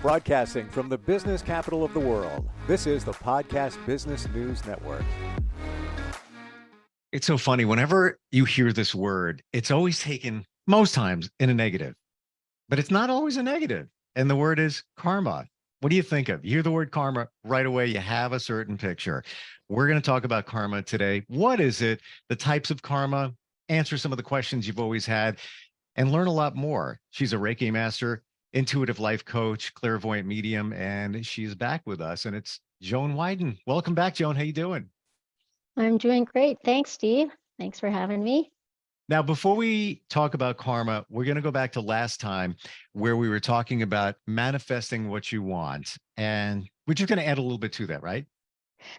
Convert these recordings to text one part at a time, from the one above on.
Broadcasting from the business capital of the world, this is the Podcast Business News Network. It's so funny. Whenever you hear this word, it's always taken, most times, in a negative, but it's not always a negative. And the word is karma. What do you think of? You hear the word karma right away, you have a certain picture. We're going to talk about karma today. What is it? The types of karma, answer some of the questions you've always had, and learn a lot more. She's a Reiki master, intuitive life coach, clairvoyant medium, and she's back with us. And it's Joan Widen. Welcome back, Joan. How you doing? I'm doing great. Thanks, Steve. Thanks for having me. Now, before we talk about karma, we're going to go back to last time where we were talking about manifesting what you want. And we're just going to add a little bit to that, right?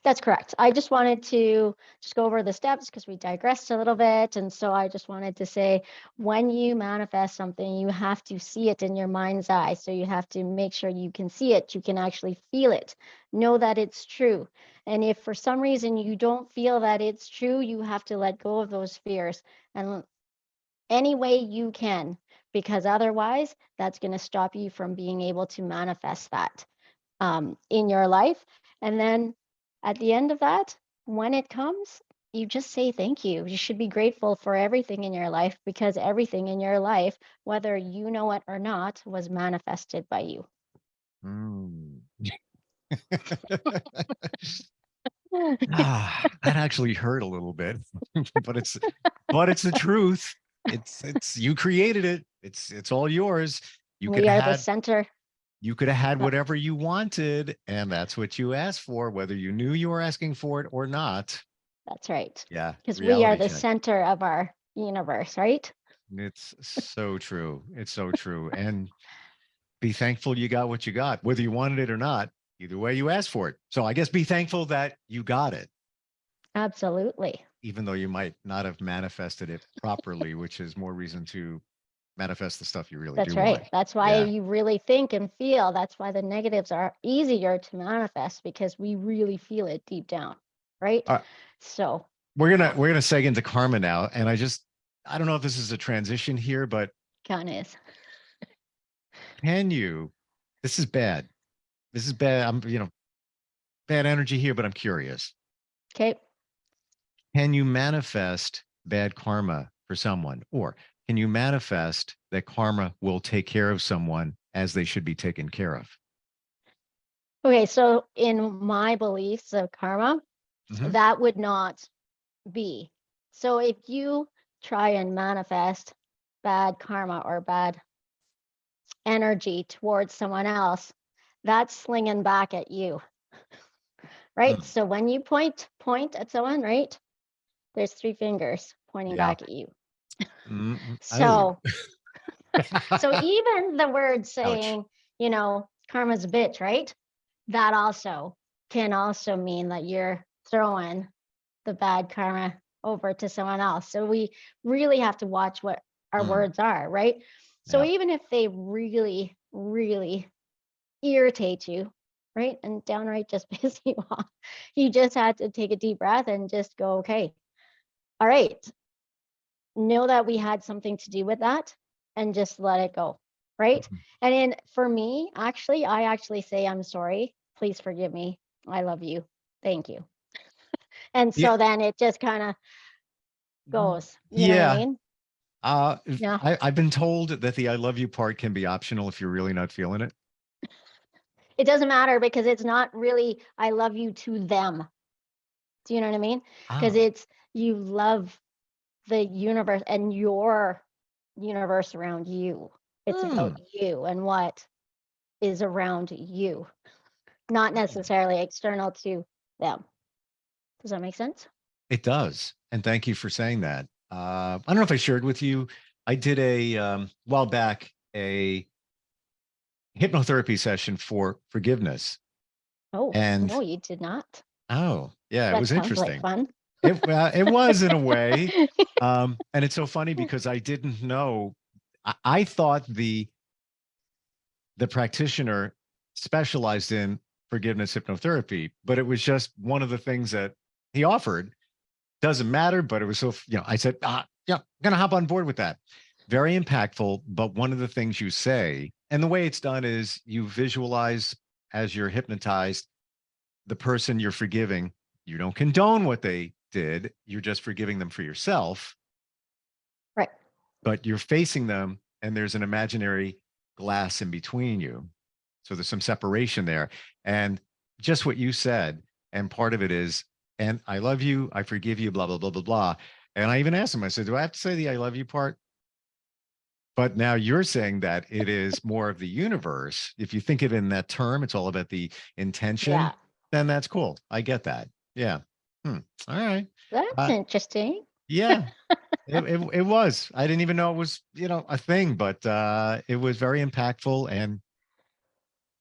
That's correct. I just wanted to go over the steps because we digressed a little bit. And so I just wanted to say, when you manifest something, you have to see it in your mind's eye. So you have to make sure you can see it. You can actually feel it. Know that it's true. And if for some reason you don't feel that it's true, you have to let go of those fears and any way you can, because otherwise that's going to stop you from being able to manifest that in your life. And then at the end of that, when it comes, you just say thank you. You should be grateful for everything in your life, because everything in your life, whether you know it or not, was manifested by you. That actually hurt a little bit, but it's the truth. It's you created it. It's all yours. We are the center. You could have had whatever you wanted, and that's what you asked for, whether you knew you were asking for it or not. That's right. Yeah. Because we are the center of our universe, right? It's so true. It's so true. And be thankful you got what you got, whether you wanted it or not. Either way, you asked for it. So I guess be thankful that you got it. Absolutely. Even though you might not have manifested it properly, which is more reason to manifest the stuff you really do. That's right. Want. That's why you really think and feel. That's why the negatives are easier to manifest, because we really feel it deep down, right? So we're gonna seg into karma now, and I don't know if this is a transition here, but kind of is. Can you? This is bad. This is bad. I'm bad energy here, but I'm curious. Okay. Can you manifest bad karma for someone, or can you manifest that karma will take care of someone as they should be taken care of? Okay, so in my beliefs of karma, that would not be. So if you try and manifest bad karma or bad energy towards someone else, that's slinging back at you, right? So when you point at someone, right, there's 3 fingers pointing back at you. So so even the word saying, karma's a bitch, right? That also can also mean that you're throwing the bad karma over to someone else. So we really have to watch what our words are, right? So even if they really, really irritate you, right, and downright just piss you off, you just had to take a deep breath and just go, okay, all right, know that we had something to do with that, and just let it go, right? And for me, I actually say, I'm sorry, please forgive me, I love you, thank you. And so then it just kind of goes, you know what I mean? I've been told that the I love you part can be optional if you're really not feeling it. It doesn't matter, because it's not really I love you to them. Do you know what I mean? Because it's you love the universe and your universe around you. It's about you and what is around you, not necessarily external to them. Does that make sense? It does. And thank you for saying that. I don't know if I shared with you, I did a while back a hypnotherapy session for forgiveness. Oh, and no, you did not. Oh, yeah, that it was interesting. Like fun. It was in a way. And it's so funny because I didn't know. I thought the practitioner specialized in forgiveness hypnotherapy, but it was just one of the things that he offered. Doesn't matter, but it was so, I said, yeah, I'm going to hop on board with that. Very impactful. But one of the things you say, And the way it's done is you visualize as you're hypnotized, the person you're forgiving. You don't condone what they did. You're just forgiving them for yourself, Right. but you're facing them and there's an imaginary glass in between you. So there's some separation there. And just what you said, and part of it is, and I love you, I forgive you, blah, blah, blah, blah, blah. And I even asked him, I said, do I have to say the I love you part? But now you're saying that it is more of the universe. If you think of it in that term, it's all about the intention, Yeah. then that's cool. I get that. Yeah. All right. That's interesting. Yeah. It was. I didn't even know it was, a thing, but it was very impactful and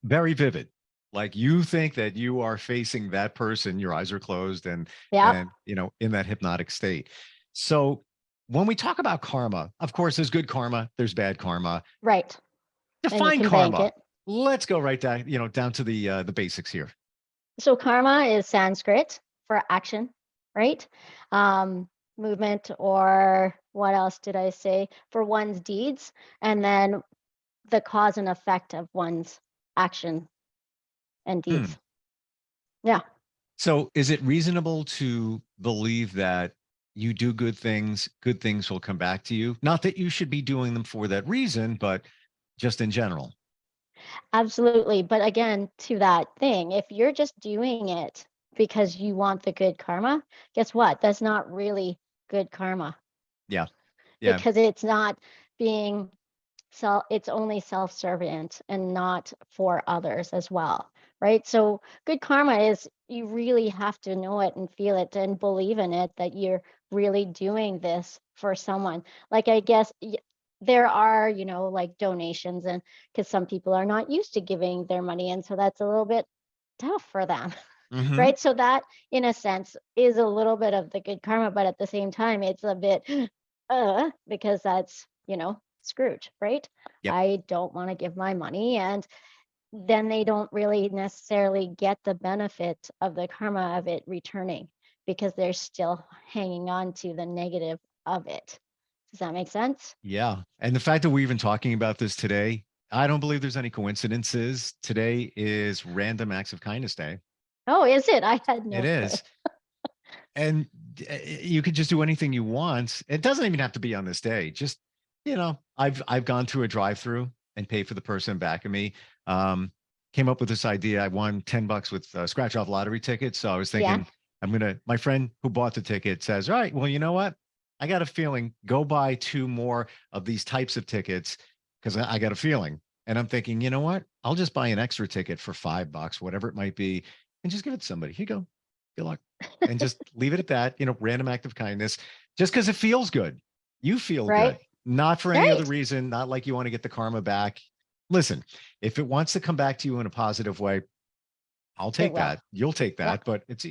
very vivid. Like you think that you are facing that person, your eyes are closed and Yeah. and in that hypnotic state. So when we talk about karma, of course, there's good karma, there's bad karma. Right. And you Define can bank karma. it. Let's go right down, down to the basics here. So karma is Sanskrit for action, right? Movement, or what else did I say? For one's deeds, and then the cause and effect of one's action and deeds. Yeah. So is it reasonable to believe that you do good things will come back to you? Not that you should be doing them for that reason, but just in general. Absolutely. But again, to that thing, if you're just doing it because you want the good karma, guess what? That's not really good karma. Yeah. Because it's not being it's only self-servient and not for others as well, right? So good karma is, you really have to know it and feel it and believe in it, that you're really doing this for someone. Like, I guess there are, like donations, and because some people are not used to giving their money, and so that's a little bit tough for them. Right? So that, in a sense, is a little bit of the good karma, but at the same time, it's a bit because that's, Scrooge, right? Yep. I don't want to give my money, and then they don't really necessarily get the benefit of the karma of it returning, because they're still hanging on to the negative of it. Does that make sense? Yeah. And the fact that we're even talking about this today, I don't believe there's any coincidences. Today is Random Acts of Kindness Day. Oh, is it? I had no It clue. is. And you could just do anything you want. It doesn't even have to be on this day. Just, I've gone through a drive-through and paid for the person back of me. Came up with this idea. I won $10 with scratch off lottery tickets. So I was thinking, my friend who bought the ticket says, all right, well, you know what? I got a feeling, go buy 2 more of these types of tickets, because I got a feeling. And I'm thinking, you know what? I'll just buy an extra ticket for $5, whatever it might be, and just give it to somebody. Here you go. Good luck. And just leave it at that, random act of kindness, just because it feels good. You feel Right. good, not for any other reason, not like you want to get the karma back. Listen, if it wants to come back to you in a positive way, I'll take that. You'll take that, but it's,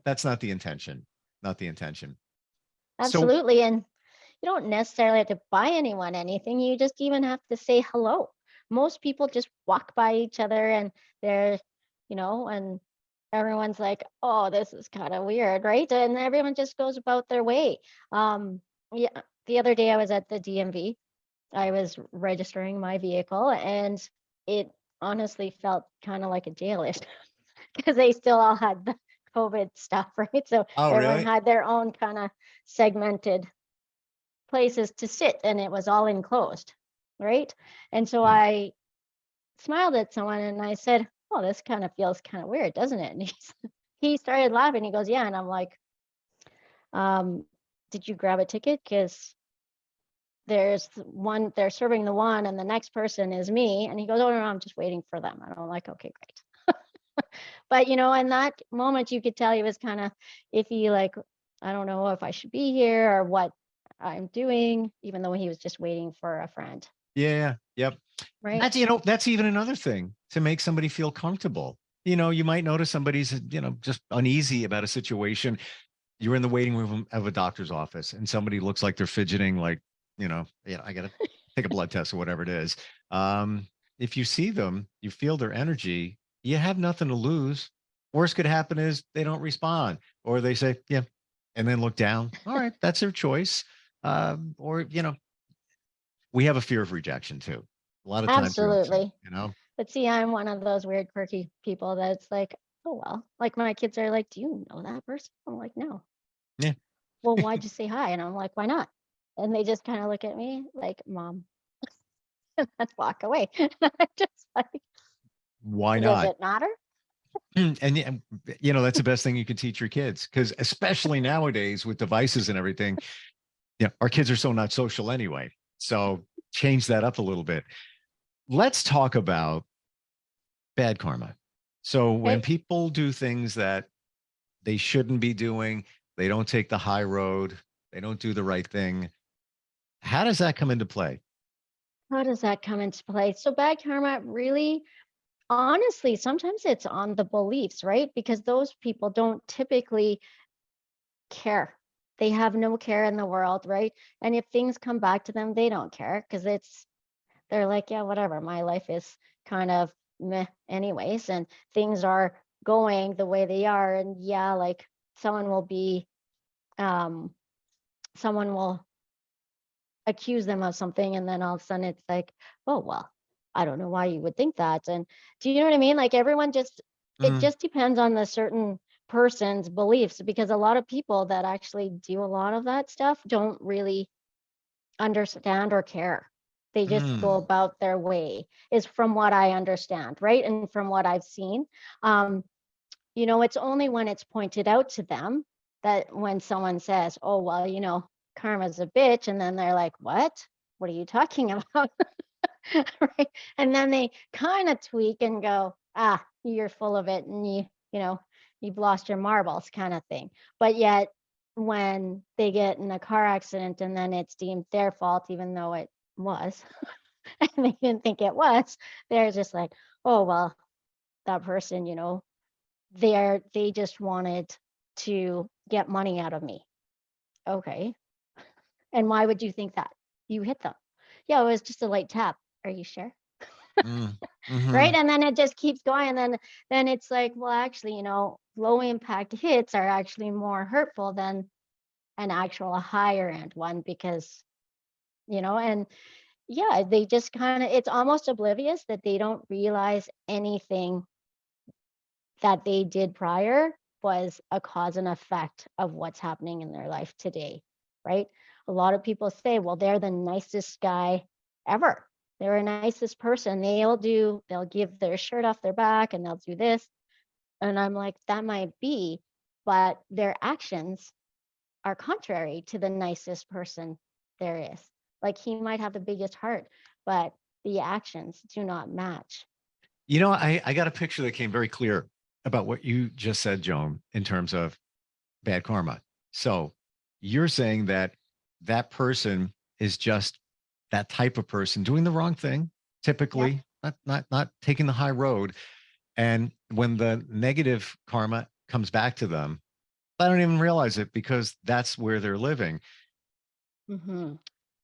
that's not the intention, not the intention. Absolutely. And you don't necessarily have to buy anyone anything. You just even have to say hello. Most people just walk by each other and they're, and everyone's like, oh, this is kind of weird, right? And everyone just goes about their way. Yeah, the other day I was at the DMV. I was registering my vehicle, and it honestly felt kind of like a jailish because they still all had the COVID stuff, right? So everyone had their own kind of segmented places to sit, and it was all enclosed, right? And so I smiled at someone and I said, oh, this kind of feels kind of weird, doesn't it? And he started laughing. He goes, yeah. And I'm like, did you grab a ticket? Because there's one, they're serving the one, and the next person is me. And he goes, oh, no, I'm just waiting for them. And I'm like, okay, great. But, in that moment, you could tell he was kind of iffy, like, I don't know if I should be here or what I'm doing, even though he was just waiting for a friend. Yeah. Yep. Right. That's even another thing to make somebody feel comfortable. You might notice somebody's, just uneasy about a situation. You're in the waiting room of a doctor's office and somebody looks like they're fidgeting, like, I got to take a blood test or whatever it is. If you see them, you feel their energy, you have nothing to lose. Worst could happen is they don't respond, or they say, yeah, and then look down. All right, that's their choice. Or, we have a fear of rejection too. A lot of times the opposite, Absolutely. you know? But see, I'm one of those weird, quirky people that's like, oh, well, like my kids are like, do you know that person? I'm like, no. Yeah. Well, why'd you say hi? And I'm like, why not? And they just kind of look at me like, mom, and then walk away. I'm just like, Why does not? it matter? And you know, that's the best thing you can teach your kids, because especially nowadays with devices and everything, yeah, our kids are so not social anyway. So change that up a little bit. Let's talk about bad karma. So when Okay. people do things that they shouldn't be doing, they don't take the high road, they don't do the right thing. How does that come into play? How does that come into play? So bad karma really, honestly, sometimes it's on the beliefs, right? Because those people don't typically care. They have no care in the world, right? And if things come back to them, they don't care because they're like, yeah, whatever. My life is kind of meh anyways, and things are going the way they are. And yeah, like someone will be, um, someone will accuse them of something, and then all of a sudden it's like, oh, well, I don't know why you would think that. And do you know what I mean? Like everyone just, it Mm, just depends on the certain person's beliefs, because a lot of people that actually do a lot of that stuff don't really understand or care. They just go mm, about their way, is from what I understand, right? And from what I've seen. Um, it's only when it's pointed out to them that when someone says, oh, well, karma's a bitch, and then they're like, what are you talking about? Right. And then they kind of tweak and go, you're full of it, and you've lost your marbles, kind of thing. But yet when they get in a car accident and then it's deemed their fault, even though it was, and they didn't think it was, they're just like, oh, well, that person, they just wanted to get money out of me. Okay. And why would you think that? You hit them. Yeah, it was just a light tap. Are you sure? mm, mm-hmm. Right. And then it just keeps going. And then it's like, well, actually, low impact hits are actually more hurtful than an actual higher end one, because, and yeah, they just kind of, it's almost oblivious that they don't realize anything that they did prior was a cause and effect of what's happening in their life today, right? A lot of people say, well, they're the nicest guy ever. They're a nicest person. They'll give their shirt off their back and they'll do this. And I'm like, that might be, but their actions are contrary to the nicest person there is. Like he might have the biggest heart, but the actions do not match. You know, I got a picture that came very clear about what you just said, Joan, in terms of bad karma. So you're saying that that person is just that type of person doing the wrong thing, Yep. typically, not taking the high road. And when the negative karma comes back to them, I don't even realize it because that's where they're living. Mm-hmm.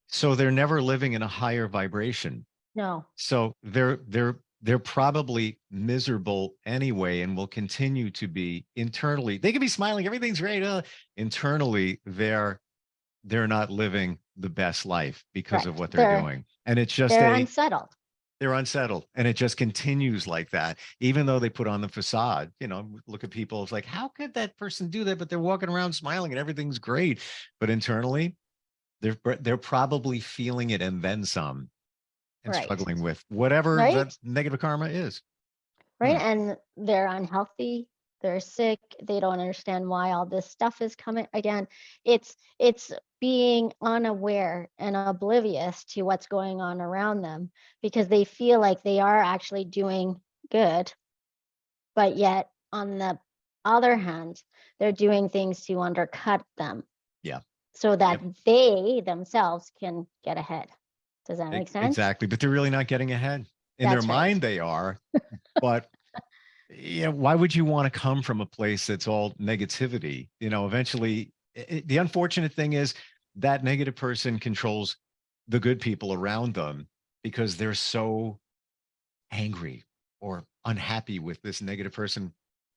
So they're never living in a higher vibration. No. So they're probably miserable anyway and will continue to be internally. They can be smiling, everything's great. Internally, they're not living the best life because of Correct. what they're They're doing. And it's just they're unsettled. they're unsettled and it just continues like that, even though they put on the facade. Look at people, it's like, how could that person do that? But they're walking around smiling and everything's great. But internally, they're probably feeling it and then some, and Right. struggling with whatever Right. the negative karma is. Right. Hmm. And they're unhealthy. They're sick. They don't understand why all this stuff is coming. Again, it's being unaware and oblivious to what's going on around them, because they feel like they are actually doing good, but yet on the other hand, they're doing things to undercut them Yeah. so that Yep. they themselves can get ahead. Does that make sense? Exactly. But they're really not getting ahead. In their That's right. mind, they are. But yeah, why would you want to come from a place that's all negativity? Eventually, the unfortunate thing is that negative person controls the good people around them because they're so angry or unhappy with this negative person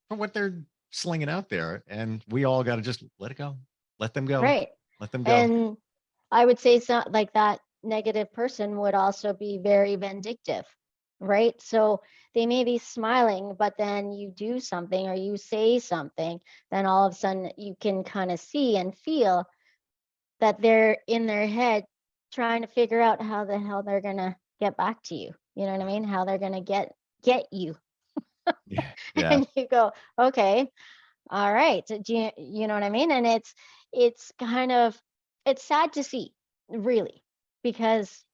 for what they're slinging out there. And we all got to just let it go, let them go, Right. let them go. And I would say so, like that negative person would also be very vindictive, right? So they may be smiling, but then you do something or you say something, then all of a sudden you can kind of see and feel that they're in their head trying to figure out how the hell they're going to get back to you. You know what I mean? How they're going to get you. Yeah. Yeah. And you go, okay, all right. Do you know what I mean? And it's kind of, it's sad to see, really, because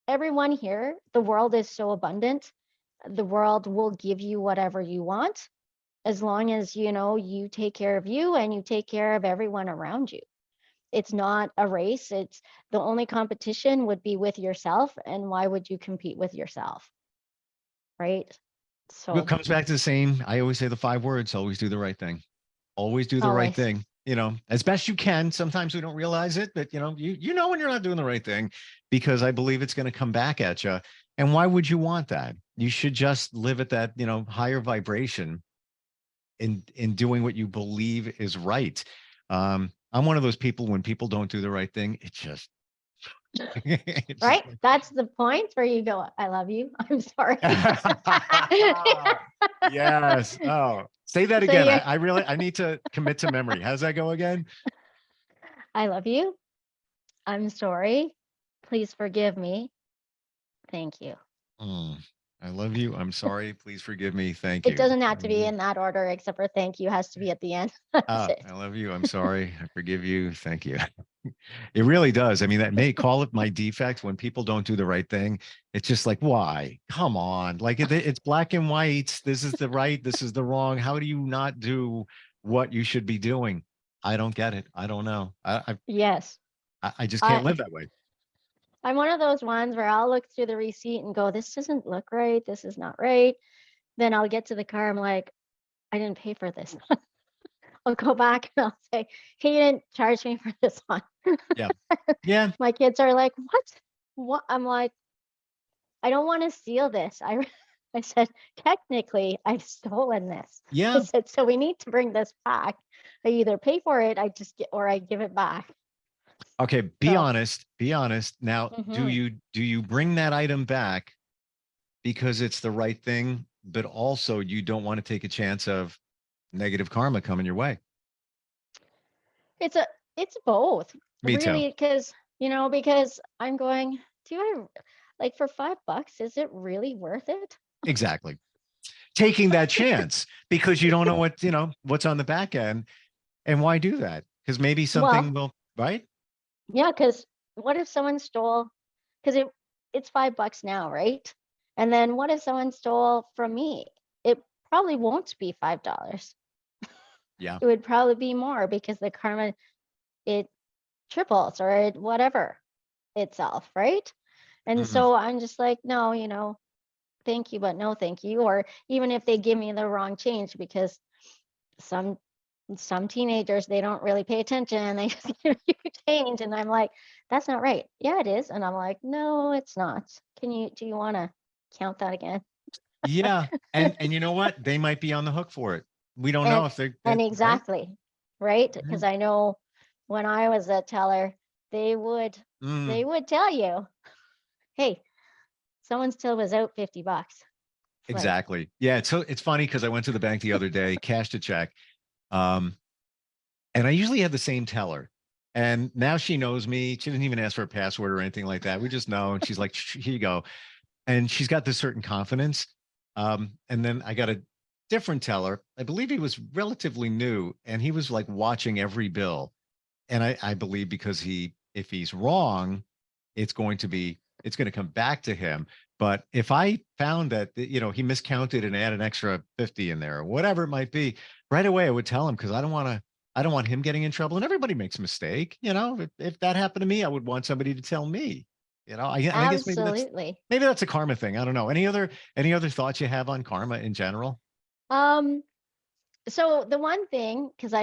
everyone here, the world is so abundant. The world will give you whatever you want, as long as, you know, you take care of you and you take care of everyone around you. It's not a race. It's the only competition would be with yourself. And why would you compete with yourself? Right. Well, it So comes back to the same. I always say the 5 words: always do the right thing. Always do the right always. thing. You know, as best you can. Sometimes we don't realize it, but you know when you're not doing the right thing, because I believe it's going to come back at you. And why would you want that? You should just live at that, higher vibration in doing what you believe is right. I'm one of those people, when people don't do the right thing, it just it's just Right. That's the point where you go, I love you. I'm sorry. yes. Oh, say that So again. you're, I need to commit to memory. How's that go again? I love you. I'm sorry. Please forgive me. Thank you. Mm, I love you. I'm sorry. Please forgive me. Thank It you. doesn't have I to love be you. in that order, except for thank you has to be at the end. That's I it. love you. I'm sorry. I forgive you. Thank you. It really does. I mean, that may call it my defect when people don't do the right thing. It's just like, why? Come on. Like it's black and white. This is the right. This is the wrong. How do you not do what you should be doing? I don't get it. I don't know. Yes. I just can't I, live that way. I'm one of those ones where I'll look through the receipt and go, this doesn't look right. This is not right. Then I'll get to the car. I'm like, I didn't pay for this. I'll go back and I'll say, hey, you didn't charge me for this one. Yeah. Yeah. My kids are like, what? What? I'm like, I don't want to steal this. I said, technically, I've stolen this. I Yeah. said, so we need to bring this back. I either pay for it, I just get, or I give it back. Okay. Be So, honest. Be honest. Now, do mhm. you bring that item back because it's the right thing, but also you don't want to take a chance of negative karma coming your way? it's a, it's both, Me too. really, because I'm going, do I like for $5? Is it really worth it? Exactly. Taking that chance because you don't know what's on the back end. And why do that? Because maybe something Well, will, right? yeah, because what if someone stole? Because it's $5 now, right? And then what if someone stole from me? It probably won't be $5. Yeah. It would probably be more because the karma, it triples or it whatever itself, right? And Mm, so I'm just like, no, thank you, but no thank you. Or even if they give me the wrong change, because some some teenagers, they don't really pay attention and they just give you change, and I'm like, that's not right. Yeah, it is. And I'm like, no, it's not. Do you want to count that again? yeah. And you know what? They might be on the hook for it. We don't and know if and they're right. exactly, right? Because Mhm. I know when I was a teller, they would they Mm, would tell you, hey, someone still was out $50. It's like, exactly. Yeah. It's funny because I went to the bank the other day, cashed a check. Um, and I usually have the same teller. And now she knows me. She didn't even ask for a password or anything like that. We just know. And she's like, Here you go." And she's got this certain confidence. And then I got a different teller. I believe he was relatively new, and he was like watching every bill. And I believe because if he's wrong, it's going to come back to him. But if I found that, he miscounted and added an extra 50 in there or whatever it might be, right away I would tell him, because I don't want him getting in trouble. And everybody makes a mistake. If that happened to me, I would want somebody to tell me. And I guess absolutely. maybe that's a karma thing. I don't know. Any other thoughts you have on karma in general? Um, so the one thing, because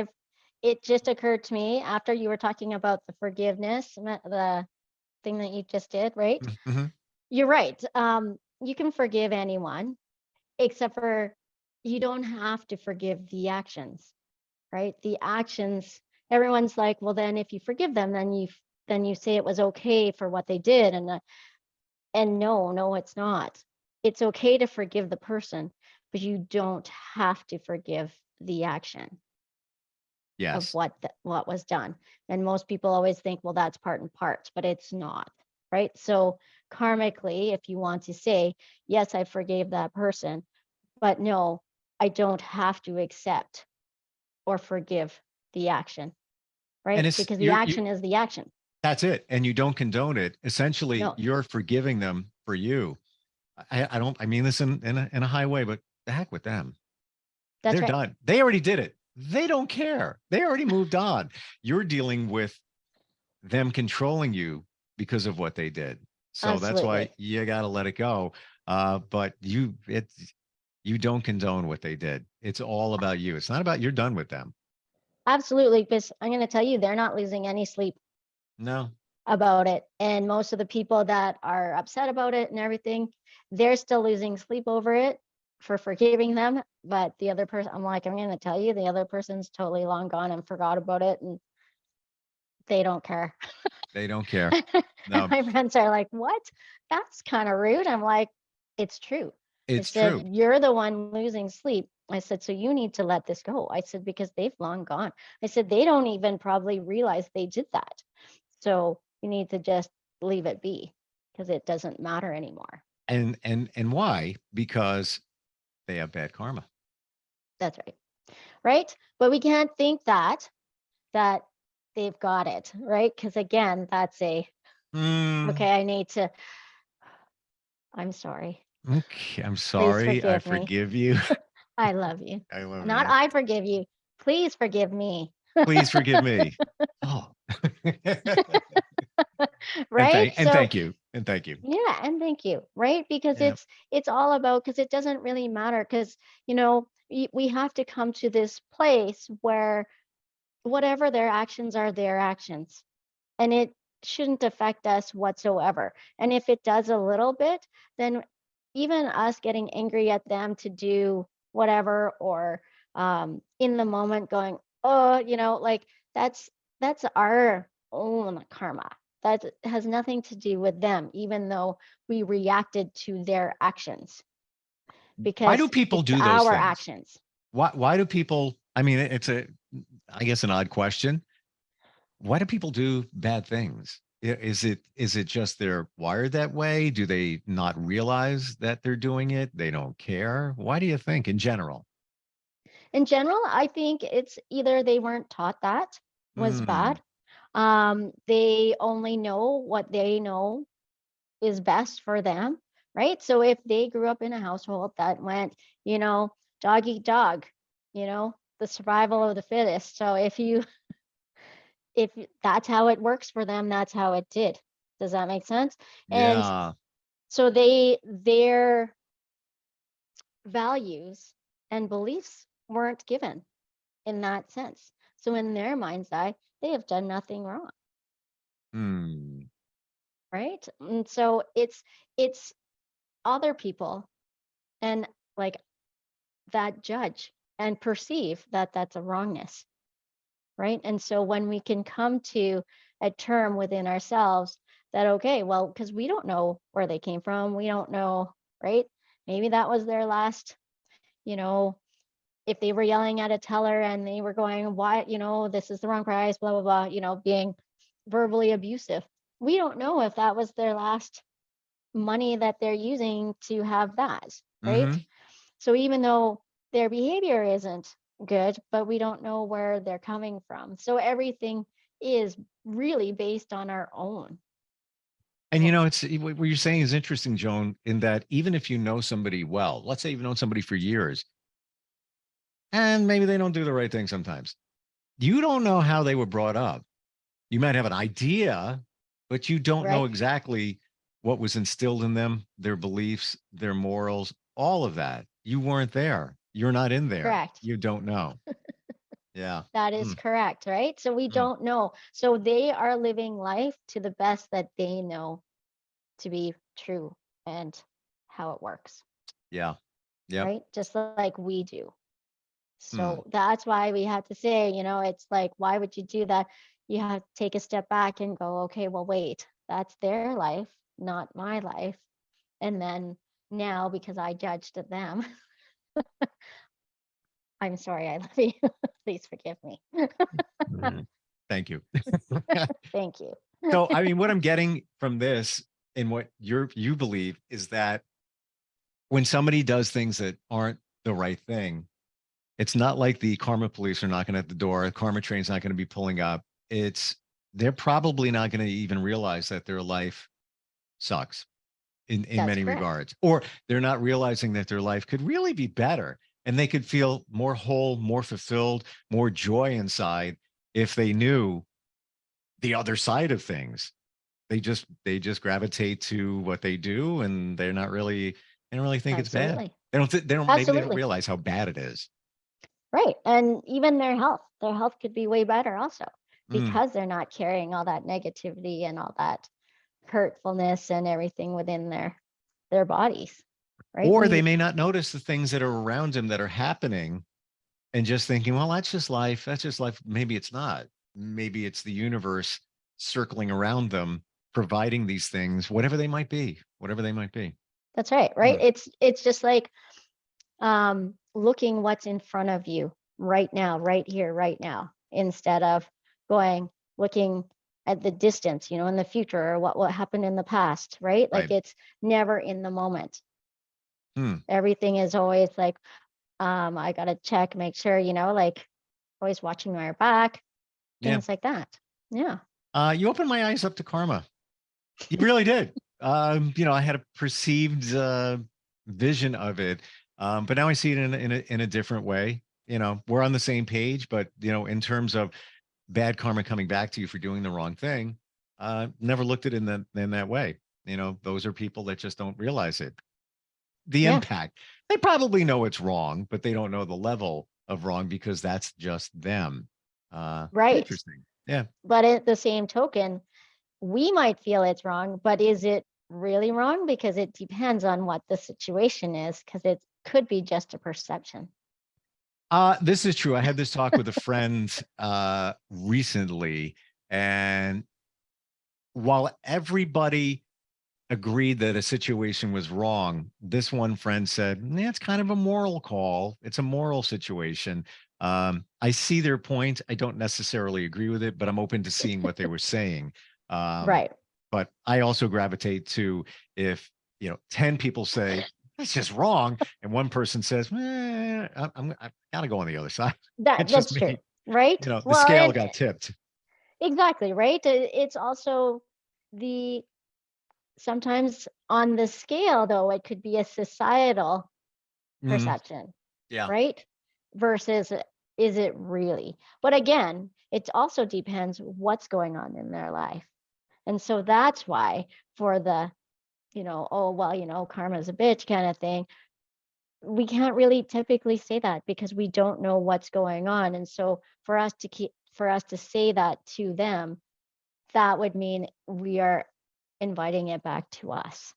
it just occurred to me after you were talking about the forgiveness, the thing that you just did, right? Mm-hmm. You're right. You can forgive anyone, except for you don't have to forgive the actions, right? The actions, everyone's like, well, then if you forgive them, then then you say it was okay for what they did. And no, it's not. It's okay to forgive the person, but you don't have to forgive the action of Yes. what was done. And most people always think, well, that's part and part, but it's not, right? So karmically, if you want to say, yes, I forgave that person, but no, I don't have to accept or forgive the action, And right? it's Because the action is the action. that's it. And you don't condone it. Essentially, No, you're forgiving them for you. I mean this in a high way, but the heck with them. that's They're right. done. They already did it. They don't care. They already moved on. You're dealing with them controlling you because of what they did. So that's why Absolutely. you got to let it go. But you don't condone what they did. It's all about you. It's not about you're done with them. Absolutely. Because I'm going to tell you, they're not losing any sleep No. about it. And most of the people that are upset about it and everything, they're still losing sleep over it for forgiving them. But the other person, I'm going to tell you, the other person's totally long gone and forgot about it. And they don't care. They don't care. And No, my friends are like, what? That's kind of rude. I'm like, it's true. I it's said, true. you're the one losing sleep. I said, so you need to let this go. I said, because they've long gone. I said, they don't even probably realize they did that. So you need to just leave it be because it doesn't matter anymore. And why? Because they have bad karma. That's right. Right. But we can't think that they've got it. Right. Because again, that's Mm, okay, I need to, I'm sorry. okay, I'm Please sorry. I forgive me. forgive you. I love you. I love Not you. I forgive you. Please forgive me. Please forgive me. Oh. Right? And So thank you. And thank you. yeah, and thank you. Right? Because Yeah. it's all about because it doesn't really matter because we have to come to this place where whatever their actions are their actions and it shouldn't affect us whatsoever. And if it does a little bit, then even us getting angry at them to do whatever or in the moment going, oh, like that's that's our own karma. That has nothing to do with them, even though we reacted to their actions Why do because people it's do those our things? actions. Why do people, I mean, it's I guess an odd question. Why do people do bad things? Is it just they're wired that way? Do they not realize that they're doing it? They don't care? Why do you think in general? In general, I think it's either they weren't taught that was Hmm. bad. They only know what they know is best for them, right? So if they grew up in a household that went, dog eat dog, the survival of the fittest. So if that's how it works for them, that's how it did. Does that make sense? And Yeah. so their values and beliefs weren't given in that sense. So in their mind's eye, they have done nothing wrong, Hmm. right? And so it's other people and like that judge and perceive that that's a wrongness, right? And so when we can come to a term within ourselves that okay, well, because we don't know where they came from, we don't know, right? Maybe that was their last, you know, if they were yelling at a teller and they were going, why, this is the wrong price, blah, blah, blah, being verbally abusive. We don't know if that was their last money that they're using to have that, right? Mm-hmm. So even though their behavior isn't good, but we don't know where they're coming from. So everything is really based on our own. And it's what you're saying is interesting, Joan, in that even if you know somebody well, let's say you've known somebody for years, and maybe they don't do the right thing sometimes. You don't know how they were brought up. You might have an idea, but you don't know Right? exactly what was instilled in them, their beliefs, their morals, all of that. You weren't there. You're not in there. Correct. You don't know. Yeah. That is Mm, correct, right? So we mm. don't know. So they are living life to the best that they know to be true and how it works, Yeah. Yep. right? Just like we do. Mm. So that's why we have to say, it's like, why would you do that? you have to take a step back and go, okay, well, wait, that's their life, not my life. And then now, because I judged them, I'm sorry, I love you. Please forgive me. Thank you. Thank you. So, I mean, what I'm getting from this and what you believe is that when somebody does things that aren't the right thing, it's not like the karma police are knocking at the door. The karma train's not going to be pulling up. They're probably not going to even realize that their life sucks in That's many correct. regards, or they're not realizing that their life could really be better and they could feel more whole, more fulfilled, more joy inside if they knew the other side of things. They just gravitate to what they do, and they don't really think it's bad. Absolutely. Maybe they don't Absolutely. realize how bad it is. Right. And even their health could be way better also, Mm. because they're not carrying all that negativity and all that hurtfulness and everything within their bodies. Right. Or they may not notice the things that are around them that are happening and just thinking, well, that's just life. That's just life. Maybe it's not. Maybe it's the universe circling around them, providing these things, whatever they might be, whatever they might be. That's right. Right. It's just like looking what's in front of you right now, right here, right now, instead of looking at the distance, in the future, or what happened in the past, right? Like it's never in the moment. Everything is always like, I gotta check, make sure, like always watching my back, things like that. Yeah. You opened my eyes up to karma. You really did. I had a perceived vision of it, but now I see it in a different way. We're on the same page, but in terms of bad karma coming back to you for doing the wrong thing, never looked at it in that way. Those are people that just don't realize it. The impact. They probably know it's wrong, but they don't know the level of wrong because that's just them. Right. Interesting. Yeah. But at the same token, we might feel it's wrong, but is it really wrong? Because it depends on what the situation is, because it could be just a perception. This is true. I had this talk with a friend recently, and while everybody agreed that a situation was wrong, this one friend said, it's kind of a moral call. It's a moral situation. I see their point. I don't necessarily agree with it, but I'm open to seeing what they were saying. Right. But I also gravitate to if 10 people say it's just wrong, and one person says, I gotta go on the other side. That's true, right? The scale got tipped. Exactly, right? It's also sometimes on the scale, though, it could be a societal perception. Yeah. Right? Versus, is it really? But again, it also depends what's going on in their life. And so that's why for the, karma's a bitch kind of thing, we can't really typically say that because we don't know what's going on. And so for us to say that to them, that would mean we are inviting it back to us.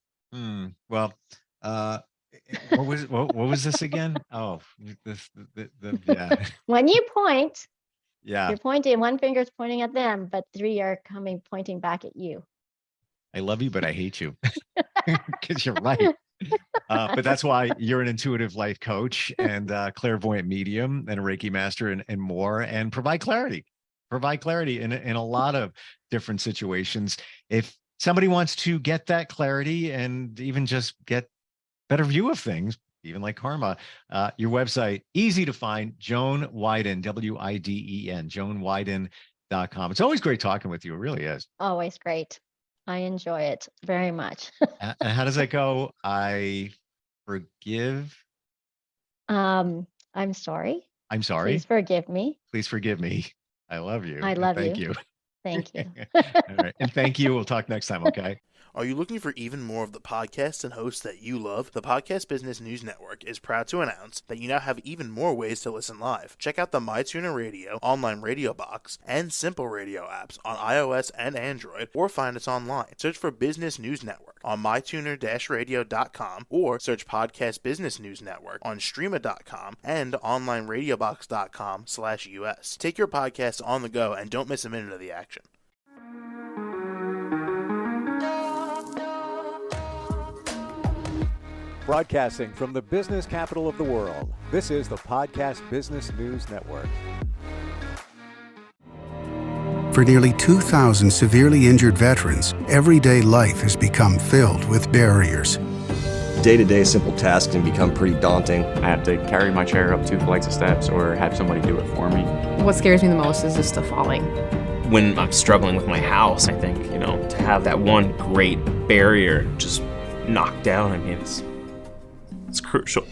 Well, what was this again? Oh, yeah. When you point, yeah, you're pointing, one finger's pointing at them, but three are pointing back at you. I love you, but I hate you because you're right. But that's why you're an intuitive life coach and clairvoyant medium and a Reiki master and more, and provide clarity in a lot of different situations. If somebody wants to get that clarity and even just get better view of things, even like karma, your website, easy to find, Joan Widen, Widen, joanwiden.com. It's always great talking with you. It really is. Always great. I enjoy it very much. And how does that go? I forgive. I'm sorry. I'm sorry. Please forgive me. Please forgive me. I love you. I love Thank you. you. Thank you. All right. And thank you. We'll talk next time. Okay. Are you looking for even more of the podcasts and hosts that you love? The Podcast Business News Network is proud to announce that you now have even more ways to listen live. Check out the MyTuner Radio, online radio box, and Simple Radio apps on iOS and Android, or find us online. Search for Business News Network on mytuner-radio.com, or search Podcast Business News Network on streama.com and onlineradiobox.com/US. Take your podcast on the go and don't miss a minute of the action. Broadcasting from the business capital of the world, this is the Podcast Business News Network. For nearly 2,000 severely injured veterans, everyday life has become filled with barriers. Day-to-day simple tasks can become pretty daunting. I have to carry my chair up 2 flights of steps or have somebody do it for me. What scares me the most is just the falling. When I'm struggling with my house, I think, to have that one great barrier just knocked down, it's crucial.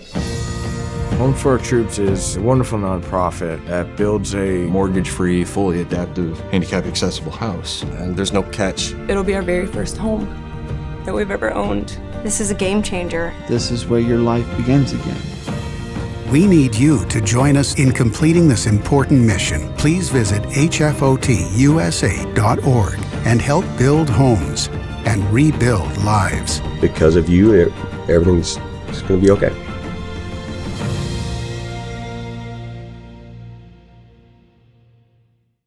Home for Our Troops is a wonderful nonprofit that builds a Mortgage-free, fully adaptive, handicap-accessible house. And there's no catch. It'll be our very first home that we've ever owned. This is a game changer. This is where your life begins again. We need you to join us in completing this important mission. Please visit hfotusa.org and help build homes and rebuild lives. Because of you, everything's going to be okay.